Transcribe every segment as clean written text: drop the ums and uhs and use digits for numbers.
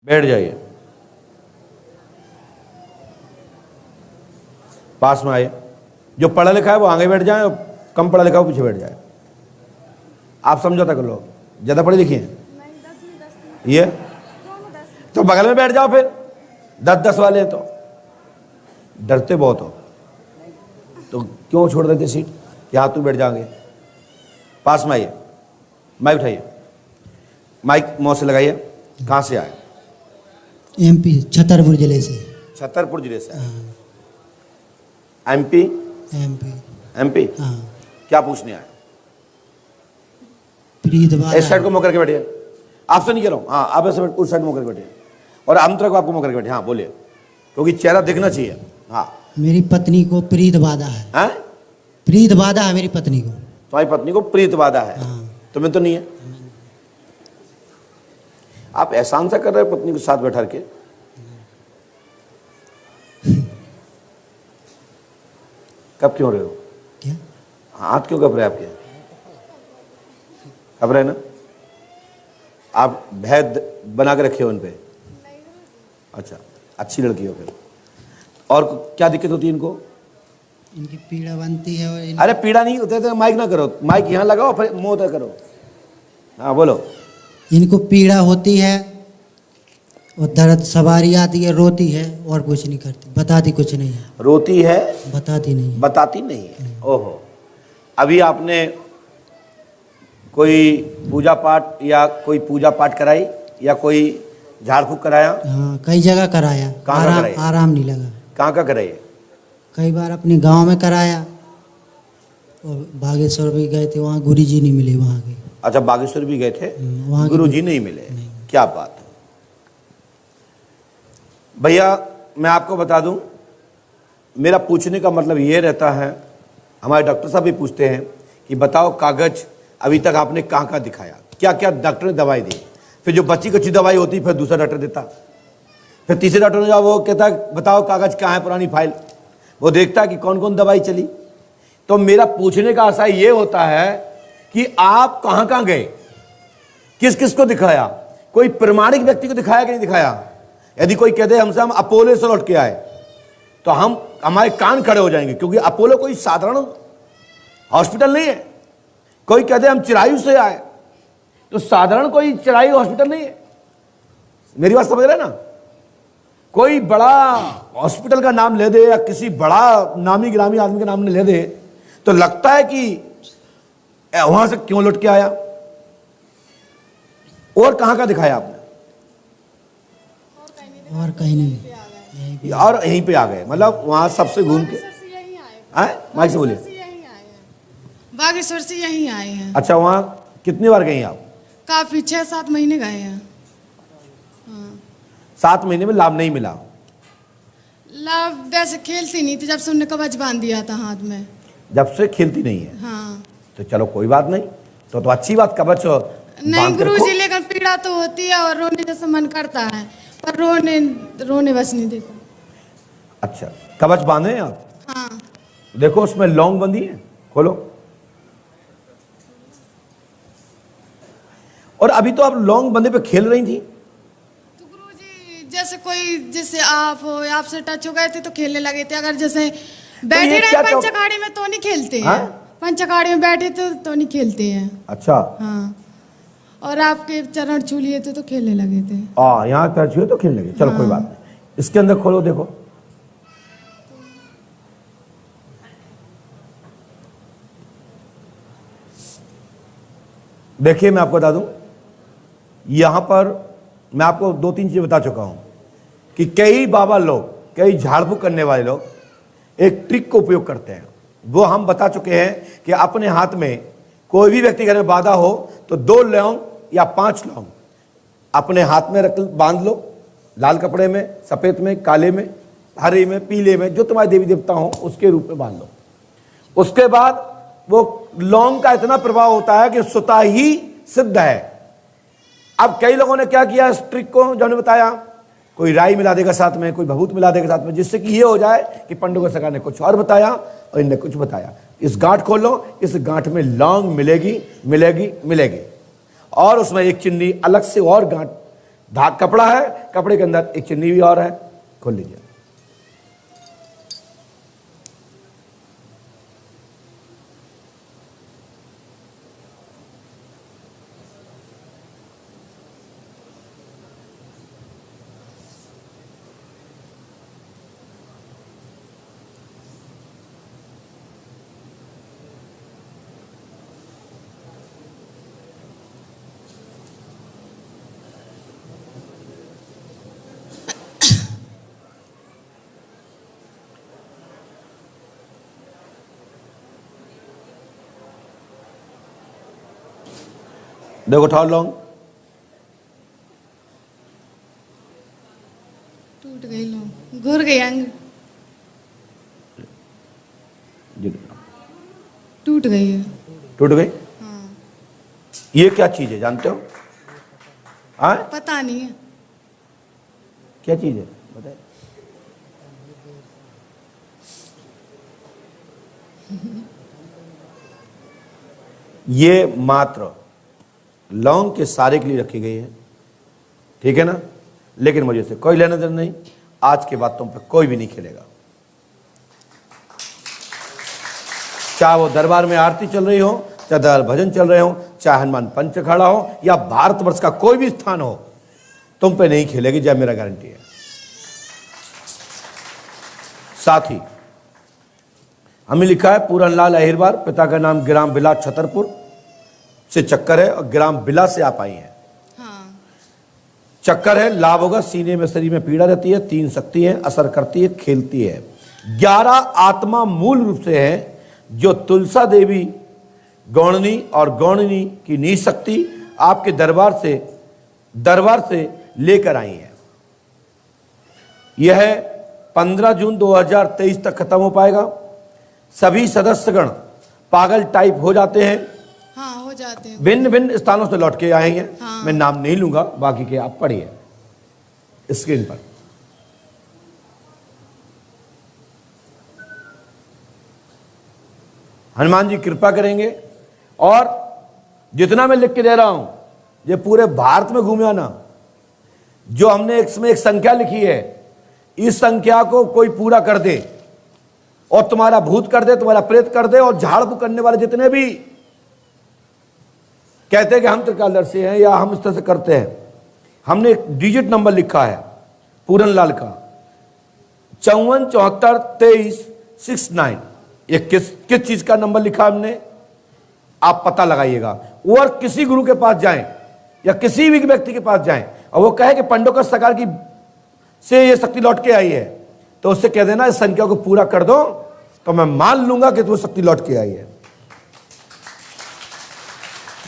बैठ जाइए, पास में आइए। जो पढ़ा लिखा है वो आगे बैठ जाए, और कम पढ़ा लिखा है वो पीछे बैठ जाए। आप समझौता कर लो। ज़्यादा पढ़े लिखे हैं ये तो बगल में बैठ जाओ। फिर 10-10 वाले हैं तो डरते बहुत हो, तो क्यों छोड़ देते सीट कि हाँ तुम बैठ जाओगे। पास में आइए, माइक उठाइए, माइक मुँह से लगाइए। कहाँ से आए? MP छतरपुर जिले से। छतरपुर जिले से। MP MP हाँ। क्या पूछने आए? प्रीतवादा। इस साइड को मुँह करके बैठिए। आपसे नहीं कह रहा हूँ, हाँ आप ऐसे उस साइड मुँह करके बैठिए, और हम तरफ आपको मुँह करके बैठिए। हाँ बोलिए, क्योंकि चेहरा दिखना चाहिए। हाँ। मेरी पत्नी को प्रीतवादा है। हैं? प्रीतवादा है मेरी पत्नी को। तुम्हारी पत्नी को प्रीतवादा है? हाँ। तुम्हें तो नहीं है। आप एहसान सा कर रहे हो पत्नी को साथ बैठा के। कब क्यों रहे हो? क्या? हाथ क्यों कब रहे आपके? कब रहे ना? आप भैद बना के रखे हो उन पे? अच्छा, अच्छी लड़की हो फिर। और क्या दिक्कत होती है इनको? इनकी पीड़ा बनती है। और अरे पीड़ा नहीं होते तो माइक ना करो, माइक यहाँ लगाओ फिर मुंह तक करो। हाँ बोलो। इनको पीड़ा होती है और दर्द सवारी आती है, रोती है और कुछ नहीं करती, बताती कुछ नहीं है। रोती है, बताती नहीं है। बताती नहीं है। ओहो। अभी आपने कोई पूजा पाठ या कोई पूजा पाठ कराई या कोई झाड़ फूक कराया? हाँ कई जगह कराया। कहाँ कराया? आराम नहीं लगा। कहाँ का कराइए? कई बार अपने गांव में कराया और बागेश्वर भी गए थे, वहाँ गुरु जी नहीं मिले वहाँ के। अच्छा बागेश्वर भी गए थे, वहाँ गुरु जी नहीं मिले। क्या बात है भैया। मैं आपको बता दूं, मेरा पूछने का मतलब ये रहता है, हमारे डॉक्टर साहब भी पूछते हैं कि बताओ कागज अभी तक आपने कहाँ कहाँ दिखाया, क्या क्या डॉक्टर ने दवाई दी। फिर जो बच्ची कच्ची दवाई होती फिर दूसरा डॉक्टर देता, फिर तीसरे डॉक्टर ने जाओ वो कहता बताओ कागज कहाँ है, पुरानी फाइल। वो देखता कि कौन कौन दवाई चली। तो मेरा पूछने का आशय ये होता है कि आप कहाँ कहाँ गए, किस किस को दिखाया, कोई प्रमाणिक व्यक्ति को दिखाया कि नहीं दिखाया। यदि कोई कहते हमसे हम अपोलो से लौट के आए तो हमारे कान खड़े हो जाएंगे, क्योंकि अपोलो कोई साधारण हॉस्पिटल नहीं है। कोई कहते हम चिरायु से आए तो साधारण कोई चिरायु हॉस्पिटल नहीं है। मेरी बात समझ रहे ना? कोई बड़ा हॉस्पिटल का नाम ले दे या किसी बड़ा नामी गिरामी आदमी का नाम ले दे तो लगता है कि वहां से क्यों लौट के आया। और कहां का दिखाया आपने? और कहीं नहीं, और यहीं पे आ गए, मतलब वहां सबसे घूम के आए। माइक से बोलिए। बागेश्वर से यहीं आए हैं। अच्छा वहां कितनी बार गई आप? काफी 6-7 महीने गए हैं। हाँ। 7 महीने में लाभ नहीं मिला? लाभ वैसे खेलती नहीं थी जब से उन्होंने कवच बांध दिया था हाथ में। जब से खेलती नहीं है? हाँ। तो चलो कोई बात नहीं, तो अच्छी बात, कवच नहीं गुरुजी, लेकिन पीड़ा तो होती है और रोने जैसा मन करता है, पर रोने बस नहीं देता। अच्छा कवच बांधे हैं आप? हाँ। देखो उसमें लौंग बंधी है, खोलो। और अभी तो आप लौंग बंधे पे खेल रही थी। तो गुरुजी जैसे कोई, जैसे आप हो, आपसे टच हो गए थे तो खेलने लगे थे। अगर जैसे बैठे रहे पंचखाड़ी में तो नहीं खेलते हैं। पंचखाड़ी में बैठे तो नहीं खेलते हैं। अच्छा। हाँ। और आपके चरण छू लिए थे तो खेलने लगे थे। यहाँ पैर छुए तो खेलने लगे। चलो कोई बात नहीं, इसके अंदर खोलो देखो। देखिए मैं आपको बता दूं, यहां पर मैं आपको 2-3 चीजें बता चुका हूं कि कई बाबा लोग, कई झाड़ फूक करने वाले लोग एक ट्रिक को उपयोग करते हैं। वो हम बता चुके हैं कि अपने हाथ में कोई भी व्यक्ति घर में बाधा हो तो 2 लौंग या 5 लौंग अपने हाथ में रख बांध लो, लाल कपड़े में, सफेद में, काले में, हरे में, पीले में, जो तुम्हारे देवी देवता हो उसके रूप में बांध लो। उसके बाद वो लौंग का इतना प्रभाव होता है कि स्वतः ही सिद्ध है। अब कई लोगों ने क्या किया इस ट्रिक को, जो ने बताया, कोई राई मिला देगा साथ में, कोई भभूत मिला देगा साथ में, जिससे कि ये हो जाए कि पंडित सरकार ने कुछ और बताया और इनने कुछ बताया। इस गांठ खोलो, इस गांठ में लौंग मिलेगी मिलेगी मिलेगी, और उसमें एक चिन्नी अलग से और गांठ धाग कपड़ा है, कपड़े के अंदर एक चुन्नी भी और है, खोल लीजिए। देखो उठाओ लौंग, टूट गई लो, घुर गई अंग, टूट गई है। टूट गई। हाँ। ये क्या चीज है जानते हो? हाँ, पता नहीं है। क्या चीज है बताइए। ये मात्र लौंग के सारे के लिए रखी गई है, ठीक है ना, लेकिन मुझे से कोई लेना देना नहीं। आज के बाद तुम पे कोई भी नहीं खेलेगा। चाहे वो दरबार में आरती चल रही हो, चाहे दरबार भजन चल रहे हो, चाहे हनुमान पंच खड़ा हो, या भारतवर्ष का कोई भी स्थान हो, तुम पे नहीं खेलेगी, जय मेरा गारंटी है। साथ ही हमें लिखा है पूरनलाल अहिरवार, पिता का नाम ग्राम बिला छतरपुर से चक्कर है, और ग्राम बिला से आप आई हैं। हाँ। चक्कर है, लाभ होगा, सीने में शरीर में पीड़ा रहती है, 3 शक्ति है, असर करती है, खेलती है। 11 आत्मा मूल रूप से है, जो तुलसा देवी गौणनी और गौणनी की नीच शक्ति आपके दरबार से लेकर आई है। यह 15 जून 2023 तक खत्म हो पाएगा। सभी सदस्यगण पागल टाइप हो जाते हैं, हाँ हो जाते हैं, भिन्न भिन्न स्थानों से लौट के आएंगे। हाँ। मैं नाम नहीं लूंगा, बाकी के आप पढ़िए स्क्रीन पर। हनुमान जी कृपा करेंगे, और जितना मैं लिख के दे रहा हूं, ये पूरे भारत में घूमे आना। जो हमने इसमें एक संख्या लिखी है, इस संख्या को कोई पूरा कर दे, और तुम्हारा भूत कर दे, तुम्हारा प्रेत कर दे, और झाड़ फूक करने वाले जितने भी कहते हैं कि हम त्रिकालदर्शी हैं या हम इस तरह से करते हैं, हमने एक डिजिट नंबर लिखा है पूरनलाल का 54 74 23 69। ये किस चीज का नंबर लिखा हमने, आप पता लगाइएगा। और किसी गुरु के पास जाएं या किसी भी व्यक्ति के पास जाएं, और वो कहे कि पंडोकर सरकार की से ये शक्ति लौट के आई है, तो उससे कह देना इस संख्या को पूरा कर दो, तो मैं मान लूंगा कि वो शक्ति लौट के आई है।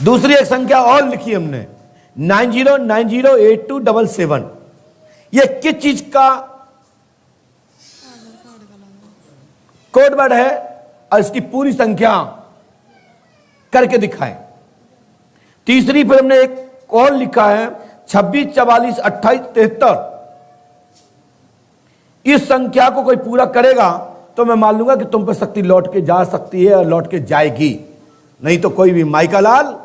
दूसरी एक संख्या और लिखी हमने 90908277। ये किस चीज का कोड वर्ड है, और इसकी पूरी संख्या करके दिखाएं। तीसरी फिर हमने एक और लिखा है 26 44 28 73। इस संख्या को कोई पूरा करेगा तो मैं मान लूंगा कि तुम पर शक्ति लौट के जा सकती है और लौट के जाएगी। नहीं तो कोई भी माइका लाल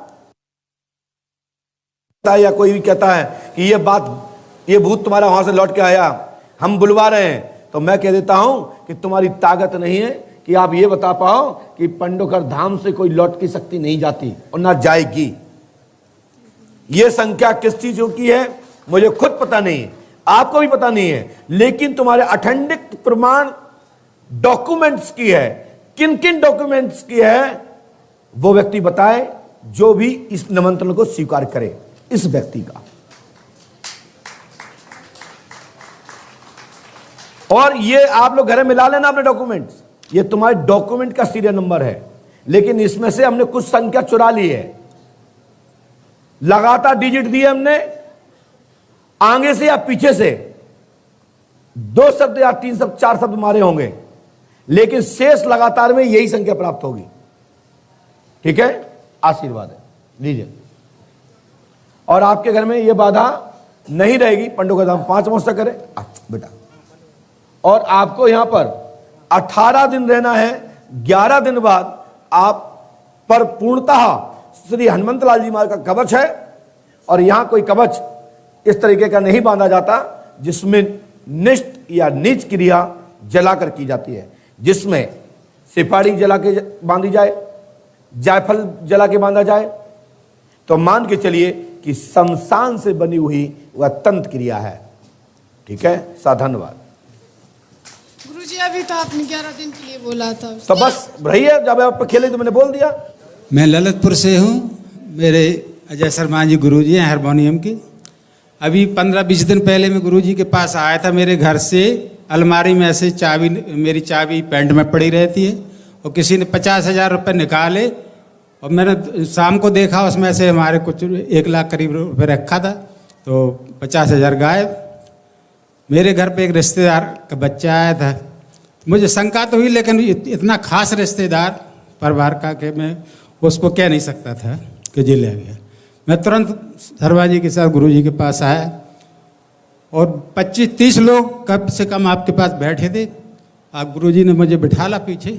या कोई भी कहता है कि ये भूत तुम्हारा वहां से लौट के आया, हम बुलवा रहे हैं, तो मैं कह देता हूं कि तुम्हारी ताकत नहीं है कि आप ये बता पाओ कि पंडोकर धाम से कोई लौट की शक्ति नहीं जाती और ना जाएगी। यह संख्या किस चीजों की है मुझे खुद पता नहीं है, आपको भी पता नहीं है, लेकिन तुम्हारे अखंडित प्रमाण डॉक्यूमेंट्स की है। किन किन डॉक्यूमेंट्स की है वो व्यक्ति बताए, जो भी इस निमंत्रण को स्वीकार करे, इस व्यक्ति का। और ये आप लोग घर में मिला लेना अपने डॉक्यूमेंट्स, ये तुम्हारे डॉक्यूमेंट का सीरियल नंबर है, लेकिन इसमें से हमने कुछ संख्या चुरा ली है। लगातार डिजिट दिए हमने, आगे से या पीछे से 2 शब्द या 3 शब्द 4 शब्द मारे होंगे, लेकिन शेष लगातार में यही संख्या प्राप्त होगी। ठीक है, आशीर्वाद है, लीजिए। और आपके घर में यह बाधा नहीं रहेगी, पंडोकर धाम 5 वर्ष तक करे बेटा। और आपको यहां पर 18 दिन रहना है। 11 दिन बाद आप पर पूर्णतः श्री हनुमंत लाल जी महाराज का कवच है, और यहां कोई कवच इस तरीके का नहीं बांधा जाता जिसमें निष्ठ या नीच क्रिया जलाकर की जाती है, जिसमें सिपाड़ी जला के बांधी जाए, जायफल जला के बांधा जाए, तो मान के चलिए कि शमशान से बनी हुई वह तंत्र क्रिया है। ठीक है, धन्यवाद। गुरुजी अभी तो आपने 11 दिन के लिए बोला था। तो बस रही है, जब आप खेले तो मैंने बोल दिया। मैं ललितपुर से हूँ। मेरे अजय शर्मा जी गुरुजी हैं हारमोनियम के। अभी 15-20 दिन पहले मैं गुरुजी के पास आया था। मेरे घर से अलमारी में ऐसे चाबी, मेरी चाबी पैंट में पड़ी रहती है, और किसी ने 50,000 रुपये निकाले, और मैंने शाम को देखा उसमें से हमारे कुछ 1 लाख करीब रुपये रखा था, तो 50,000 गायब। मेरे घर पे एक रिश्तेदार का बच्चा आया था, मुझे शंका तो हुई, लेकिन इतना खास रिश्तेदार परिवार का कि मैं उसको कह नहीं सकता था कि जी ले गया। मैं तुरंत शर्मा जी के साथ गुरुजी के पास आया, और 25-30 लोग कम से कम आपके पास बैठे थे। आप गुरुजी ने मुझे बिठाला पीछे,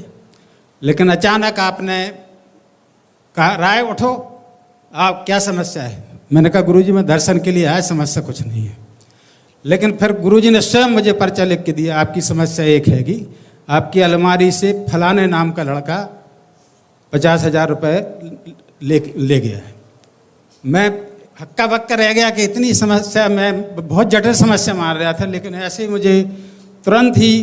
लेकिन अचानक आपने कहा, राय उठो, आप क्या समस्या है? मैंने कहा गुरुजी मैं दर्शन के लिए आया, समस्या कुछ नहीं है। लेकिन फिर गुरुजी ने स्वयं मुझे पर्चा लिख के दिया, आपकी समस्या एक है कि आपकी अलमारी से फलाने नाम का लड़का 50,000 रुपये ले गया है। मैं हक्का बक्का रह गया कि इतनी समस्या, मैं बहुत जटिल समस्या मान रहा था, लेकिन ऐसे ही मुझे तुरंत ही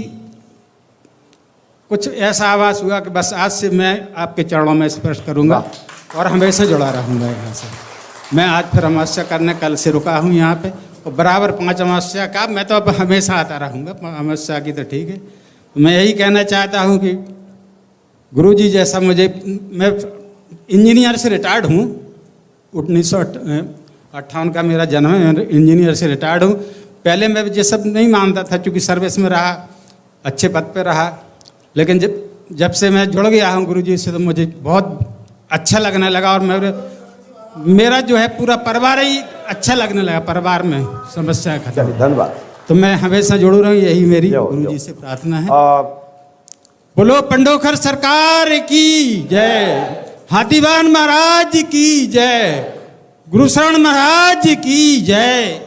कुछ ऐसा आवाज़ हुआ कि बस आज से मैं आपके चरणों में स्पर्श करूंगा और हमेशा जुड़ा रहूंगा यहाँ से। मैं आज फिर अमावस्या करने कल से रुका हूँ यहाँ पे, और बराबर 5 अमावस्या का मैं तो अब हमेशा आता रहूँगा। अमावस्या की तो ठीक है। तो मैं यही कहना चाहता हूँ कि गुरुजी जैसा मुझे, मैं इंजीनियर से रिटायर्ड हूँ, 1958 का मेरा जन्म है, मैं इंजीनियर से रिटायर्ड हूँ। पहले मैं ये सब नहीं मानता था, चूँकि सर्विस में रहा, अच्छे पद पे रहा, लेकिन जब से मैं जुड़ गया हूँ गुरुजी से, तो मुझे बहुत अच्छा लगने लगा, और मेरा जो है पूरा परिवार ही अच्छा लगने लगा। परिवार में समस्या खत्म। धन्यवाद। तो मैं हमेशा जुड़ू रहूँ, यही मेरी गुरुजी से प्रार्थना है। बोलो पंडोखर सरकार की जय, हाथीवान महाराज की जय, गुरुशरण महाराज की जय।